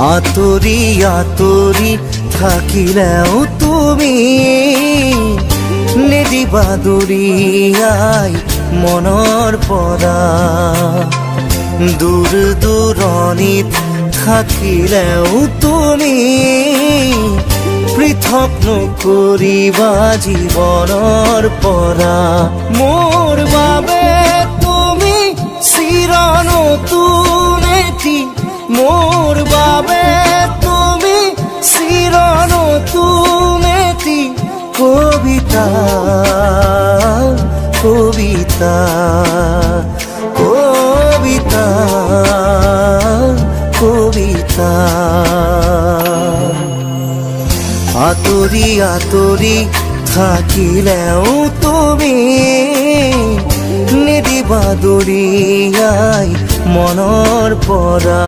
আঁতৰি আঁতৰি থাকিলেও তুমি নিদিবা দূৰিয়াই মনৰ পৰা। দূৰ দূৰণিত থাকিলেও তুমি পৃথক নকৰিবা জীৱনৰ পৰা। মোৰ বাবে তুমি চিৰ নতুন এটি, মোৰ বাবে তুমি চিৰ নতুন এটি কবিতা কবিতা কবিতা কবিতা। আঁতৰি আঁতৰি থাকিলেও তুমি নিদিবা দূৰিয়াই মনৰ পৰা।